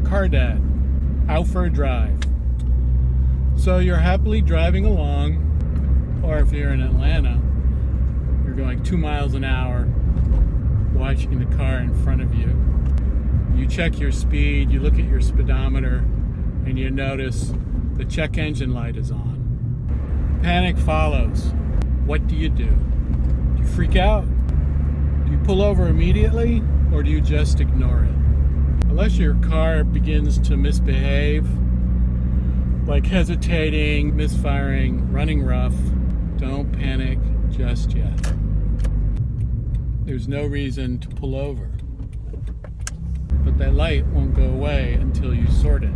car dad, out for a drive. So you're happily driving along, or if you're in Atlanta, you're going 2 miles an hour, watching the car in front of you. You check your speed, you look at your speedometer, and you notice the check engine light is on. Panic follows. What do? Do you freak out? Do you pull over immediately, or do you just ignore it? Unless your car begins to misbehave, like hesitating, misfiring, running rough, don't panic just yet. There's no reason to pull over. But that light won't go away until you sort it.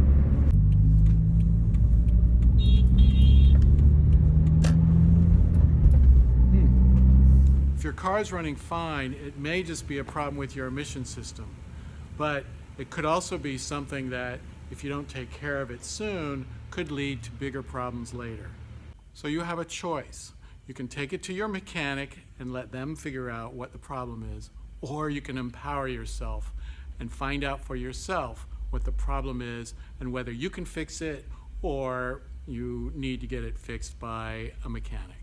If your car is running fine, it may just be a problem with your emission system. But it could also be something that, if you don't take care of it soon, could lead to bigger problems later. So you have a choice. You can take it to your mechanic and let them figure out what the problem is, or you can empower yourself and find out for yourself what the problem is and whether you can fix it or you need to get it fixed by a mechanic.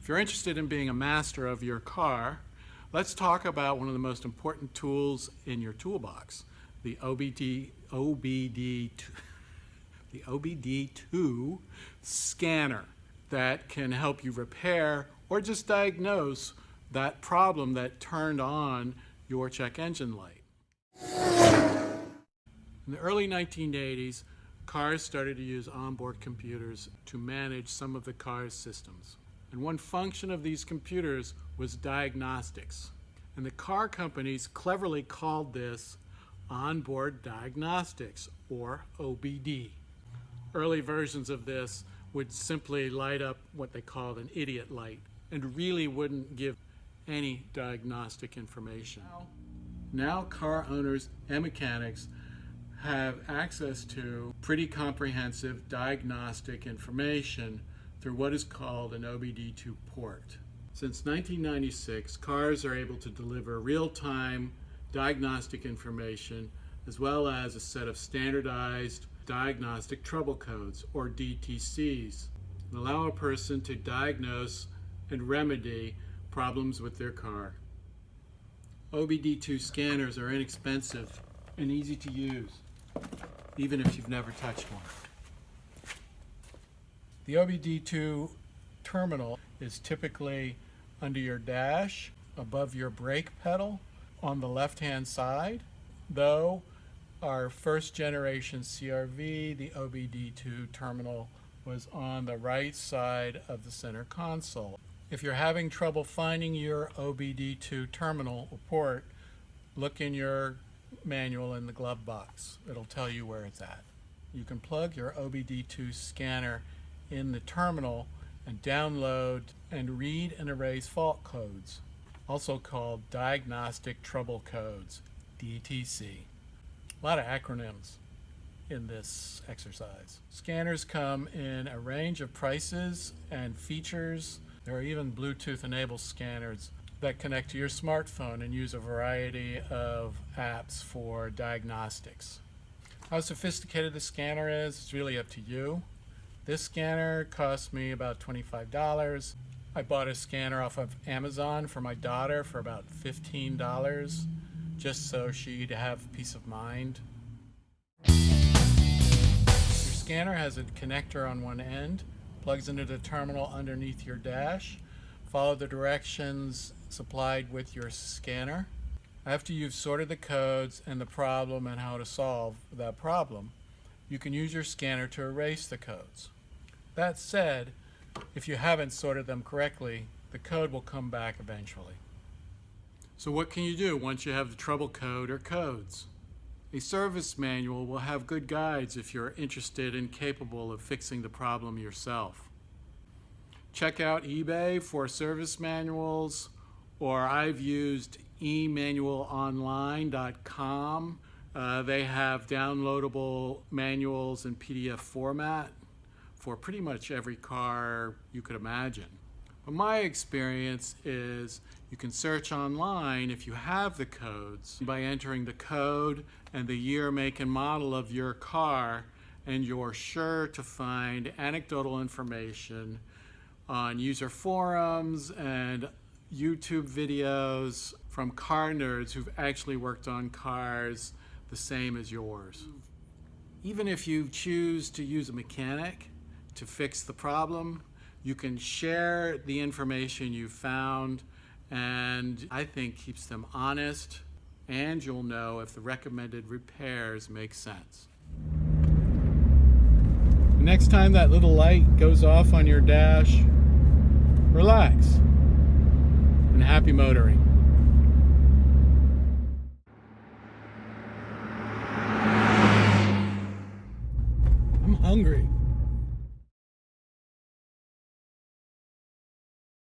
If you're interested in being a master of your car, let's talk about one of the most important tools in your toolbox, the OBD2 scanner that can help you repair or just diagnose that problem that turned on your check engine light. In the early 1980s, cars started to use onboard computers to manage some of the car's systems. And one function of these computers was diagnostics. And the car companies cleverly called this onboard diagnostics, or OBD. Early versions of this would simply light up what they called an idiot light and really wouldn't give any diagnostic information. Now car owners and mechanics have access to pretty comprehensive diagnostic information through what is called an OBD2 port. Since 1996, cars are able to deliver real-time diagnostic information as well as a set of standardized diagnostic trouble codes, or DTCs, and allow a person to diagnose and remedy problems with their car. OBD2 scanners are inexpensive and easy to use, even if you've never touched one. The OBD2 terminal is typically under your dash, above your brake pedal, on the left-hand side, though our first generation CRV, the OBD2 terminal, was on the right side of the center console. If you're having trouble finding your OBD2 terminal or port, look in your manual in the glove box. It'll tell you where it's at. You can plug your OBD2 scanner in the terminal and download and read and erase fault codes, also called diagnostic trouble codes, DTC. A lot of acronyms in this exercise. Scanners come in a range of prices and features. There are even Bluetooth-enabled scanners that connect to your smartphone and use a variety of apps for diagnostics. How sophisticated the scanner is really up to you. This scanner cost me about $25. I bought a scanner off of Amazon for my daughter for about $15, just so she'd have peace of mind. Your scanner has a connector on one end, plugs into the terminal underneath your dash. Follow the directions supplied with your scanner. After you've sorted the codes and the problem and how to solve that problem, you can use your scanner to erase the codes. That said, if you haven't sorted them correctly, the code will come back eventually. So what can you do once you have the trouble code or codes? A service manual will have good guides if you're interested and capable of fixing the problem yourself. Check out eBay for service manuals, or I've used emanualonline.com. They have downloadable manuals in PDF format for pretty much every car you could imagine. But my experience is you can search online if you have the codes by entering the code and the year, make, and model of your car, and you're sure to find anecdotal information on user forums and YouTube videos from car nerds who've actually worked on cars the same as yours. Even if you choose to use a mechanic to fix the problem, you can share the information you found, and I think keeps them honest, and you'll know if the recommended repairs make sense. The next time that little light goes off on your dash, relax and happy motoring. I'm hungry.